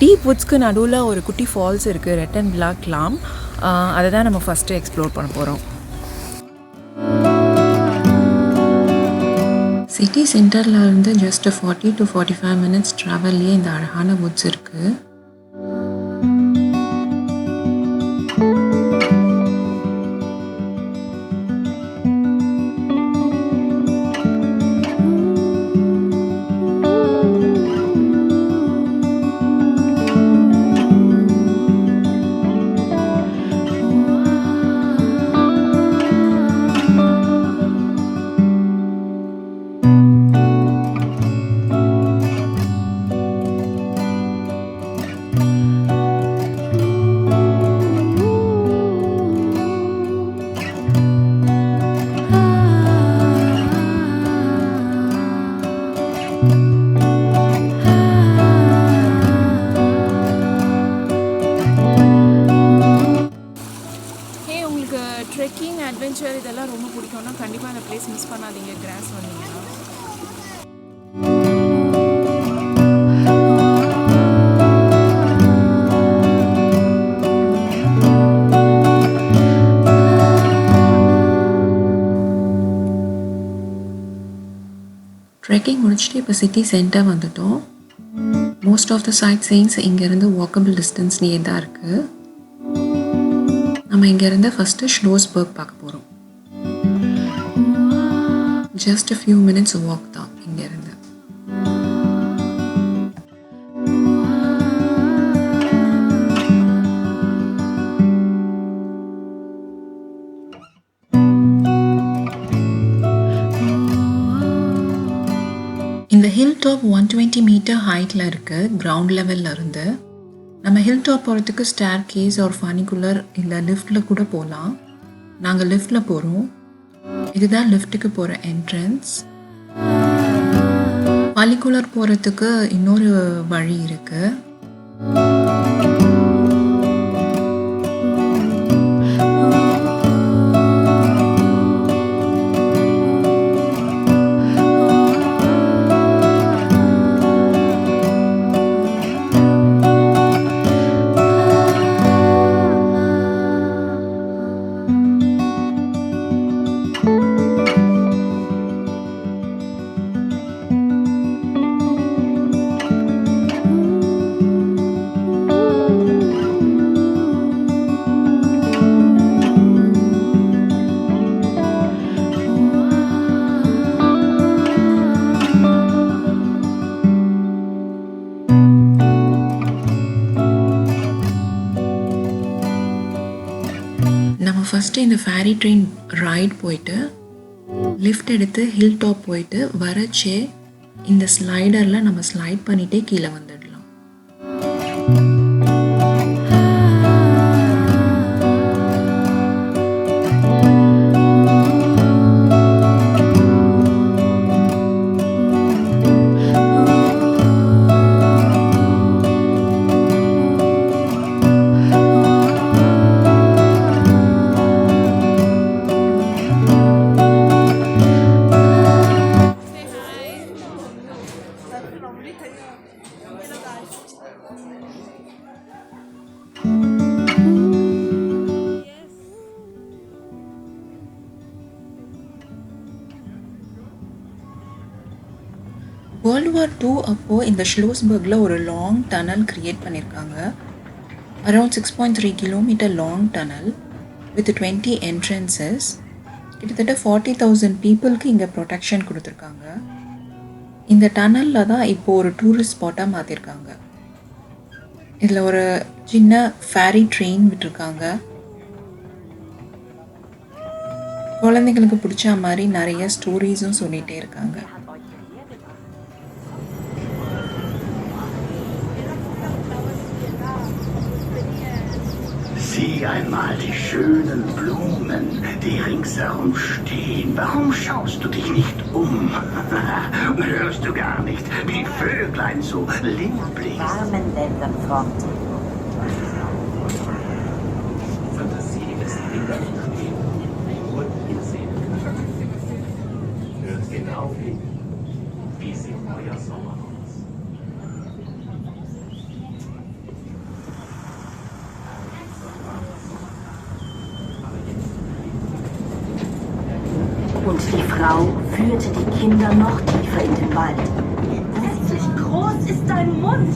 Deep வுட்ஸ்க்கு நடுவில் ஒரு குட்டி ஃபால்ஸ் இருக்குது, ரெட் அண்ட் பிளாக் லாம். அதை தான் நம்ம ஃபஸ்ட்டு எக்ஸ்ப்ளோர் பண்ண போகிறோம். சிட்டி சென்டரில் இருந்து ஜஸ்ட் 40 to 45 minutes ட்ராவல்லையே இந்த அழகான வுட்ஸ் இருக்குது. ட்ரெக்கிங் அட்வென்ச்சர் இதெல்லாம் ரொம்ப பிடிக்கும்னா கண்டிப்பாக அந்த பிளேஸ் மிஸ் பண்ணாதீங்க. கிராஸ் வந்தீங்கன்னா ட்ரெக்கிங் முடிச்சுட்டு இப்போ சிட்டி சென்டர் வந்துட்டோம். மோஸ்ட் ஆஃப் த சைட் சீயிங்ஸ் இங்கேருந்து வாக்கபிள் டிஸ்டன்ஸ்லேயே தான் இருக்குது. நம்ம இங்கேருந்து ஃபஸ்ட்டு ஷ்லோஸ்பர்க் பார்க்க போகிறோம். Just a few minutes walk தான் இங்கேருந்து. இந்த ஹில் டாப் 120 மீட்டர் ஹைட்டில் இருக்குது கிரவுண்ட் லெவலில் இருந்து. நம்ம ஹில் டாப் போகிறதுக்கு ஸ்டேர் கேஸ் ஒரு ஃபனிகுலர் இல்லை லிஃப்டில் கூட போகலாம். நாங்கள் லிஃப்டில் போகிறோம். இதுதான் லிஃப்ட்டுக்கு போகிற என்ட்ரன்ஸ். ஃபனிகுலர் போகிறதுக்கு இன்னொரு வழி இருக்குது. நம்ம ஃபஸ்ட்டு இந்த ஃபேரி ட்ரெயின் ரைட் போயிட்டு லிஃப்ட் எடுத்து ஹில் டாப் போயிட்டு வரச்சே இந்த ஸ்லைடரில் நம்ம ஸ்லைட் பண்ணிகிட்டே கீழே வந்துடலாம். World War II அப்போ இந்த ஷ்லோஸ்பர்கில் ஒரு லாங் டனல் க்ரியேட் பண்ணியிருக்காங்க. Around 6.3 kilometre long tunnel with 20 entrances. கிட்டத்தட்ட 40,000 பீப்புளுக்கு இங்கே ப்ரொடெக்ஷன் கொடுத்துருக்காங்க. இந்த டனலில் தான் இப்போது ஒரு டூரிஸ்ட் ஸ்பாட்டாக மாற்றிருக்காங்க. இதில் ஒரு சின்ன ஃபேரி ட்ரெயின் விட்டுருக்காங்க. குழந்தைங்களுக்கு பிடிச்ச மாதிரி நிறைய ஸ்டோரிஸும் சொல்லிகிட்டே இருக்காங்க. Sieh einmal die schönen Blumen, die ringsherum stehen. Warum schaust du dich nicht um? Hörst du gar nicht, wie Vöglein so lieblich? Warmen Ländern fort. Fantasie ist wieder stehen, wie nur ihr sehen könnt. Hört genau hin, wie sie euer Sommer aus. Und die Frau führte die Kinder noch tiefer in den Wald. Wie groß ist dein Mund?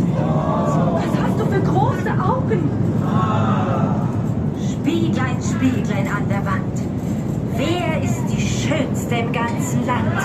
Was hast du für große Augen? Spieglein, Spieglein an der Wand. Wer ist die Schönste im ganzen Land?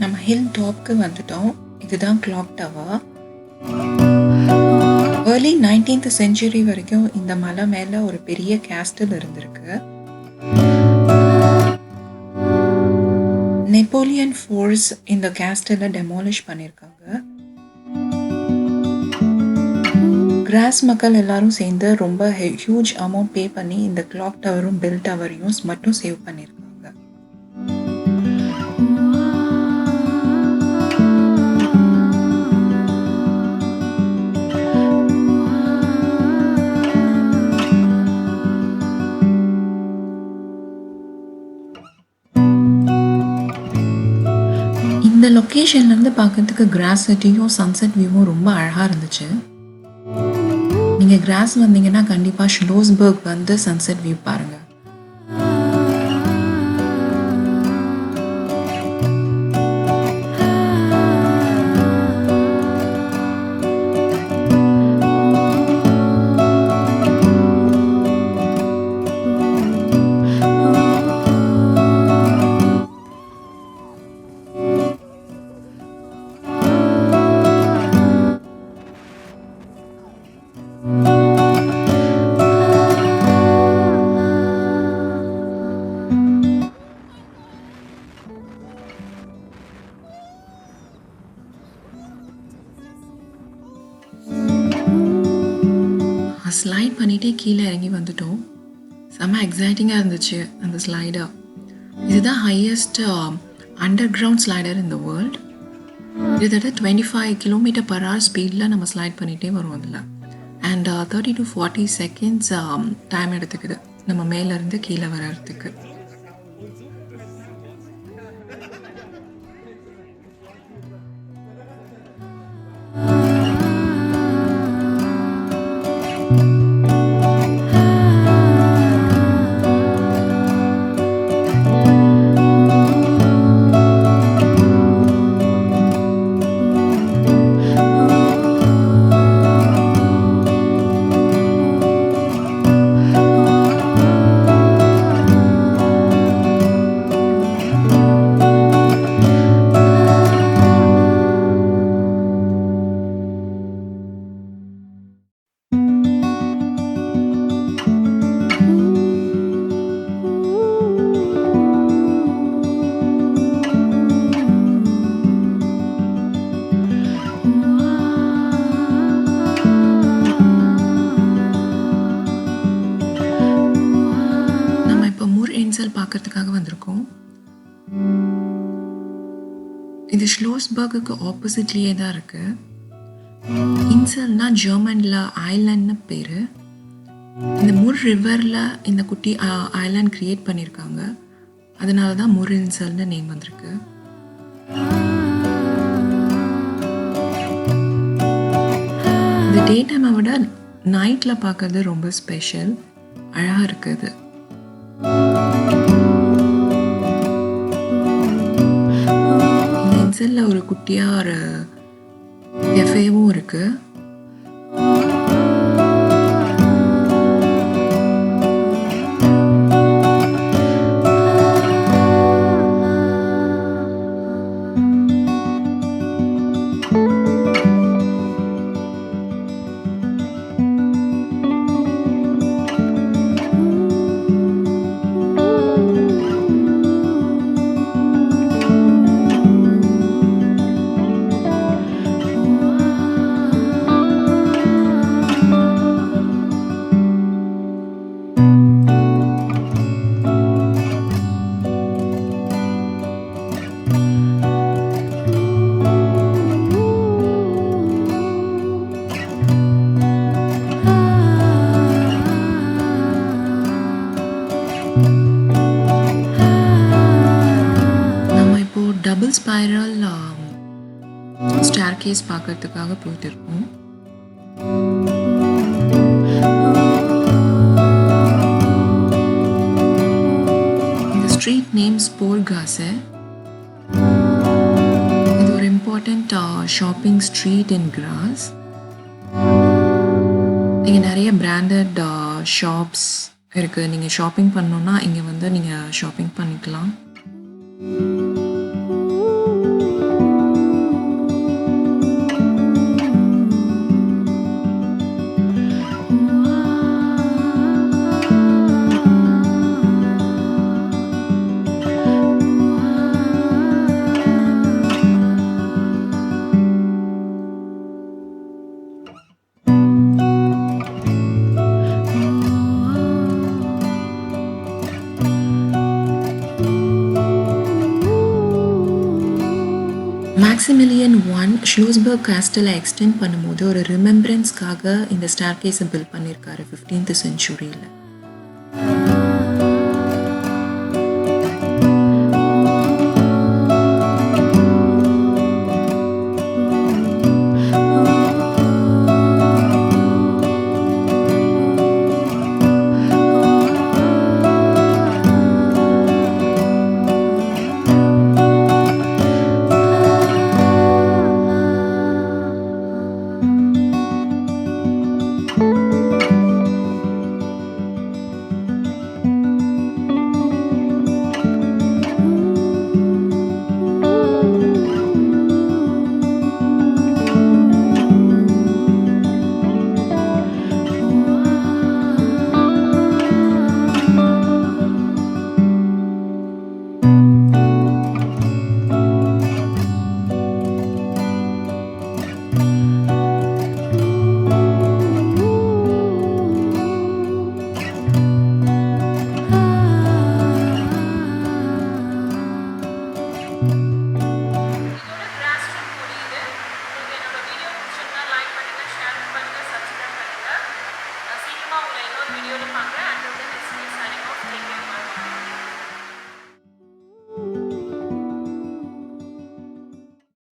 நம்ம hill டாப்க்கு வந்துட்டோம். இதுதான் clock tower. Early 19th century வரைக்கும் இந்த மலை மேல ஒரு பெரிய castle இருந்திருக்கு. நெப்போலியன் ஃபோர்ஸ் இந்த கேஸ்டலை டெமாலிஷ் பண்ணியிருக்காங்க. கிராஸ் மக்கள் எல்லாரும் சேர்ந்து ரொம்ப ஹியூஜ் அமௌண்ட் பே பண்ணி இந்த கிளாக் டவரும் பெல் டவரையும் மட்டும் சேவ் பண்ணியிருக்காங்க. இந்த லொக்கேஷன்லேருந்து பார்க்கறதுக்கு கிராஸ் சிட்டியும் சன்செட் வியூவும் ரொம்ப அழகாக இருந்துச்சு. நீங்கள் கிராஸ் வந்தீங்கன்னா கண்டிப்பாக ஷ்லோஸ்பர்க் வந்து சன்செட் வியூ பாருங்கள். ஸ்லைட் பண்ணிகிட்டே கீழே இறங்கி வந்துட்டோம். செம்ம எக்ஸைட்டிங்காக இருந்துச்சு அந்த ஸ்லைடர். இதுதான் highest under ground slider in the world. கிட்டத்தட்ட 25 km/h ஸ்பீடில் நம்ம ஸ்லைட் பண்ணிகிட்டே வரும் அதில். அண்ட் 30 to 40 seconds டைம் எடுத்துக்குது நம்ம மேலேருந்து கீழே வர்றதுக்கு. பார்க்கறதுக்காக வந்திருக்கோம். இது ஷ்லோஸ்பர்க்கு ஆப்போசிட்லேயே தான் இருக்கு. இன்சல்னா ஜெர்மனில் ஐலாண்ட்னு பேர். இந்த முர் ரிவரில் இந்த குட்டி ஐலாண்ட் கிரியேட் பண்ணியிருக்காங்க. அதனால தான் முர் இன்சல்னு நேம் வந்திருக்கு. இந்த டே டைமை விட நைட்டில் பார்க்கறது ரொம்ப ஸ்பெஷல், அழகாக இருக்குது. இந்த இன்சலில் ஒரு குட்டியாக ஒரு கெஃபேவும் இருக்குது. கேஸ் பார்க்கறதுக்காக போயிட்டு இருக்கோம். இந்த ஸ்ட்ரீட் நேம் ஸ்போர்காஸே. இது ஒரு இம்பார்ட்டண்ட் ஷாப்பிங் ஸ்ட்ரீட் இன் கிராஸ். இங்கே நிறைய பிராண்டட் ஷாப்ஸ் இருக்குது. நீங்கள் ஷாப்பிங் பண்ணணுன்னா இங்கே வந்து நீங்கள் ஷாப்பிங் பண்ணிக்கலாம். மேக்ஸிமிலியன் I ஷ்லூஸ்பர்க் கேஸ்டலை எக்ஸ்டெண்ட் பண்ணும்போது ஒரு ரிமெம்பரன்ஸ்க்காக இந்த ஸ்டேர்கேஸை பில்ட் பண்ணியிருக்காரு 15th சென்ச்சுரியில்.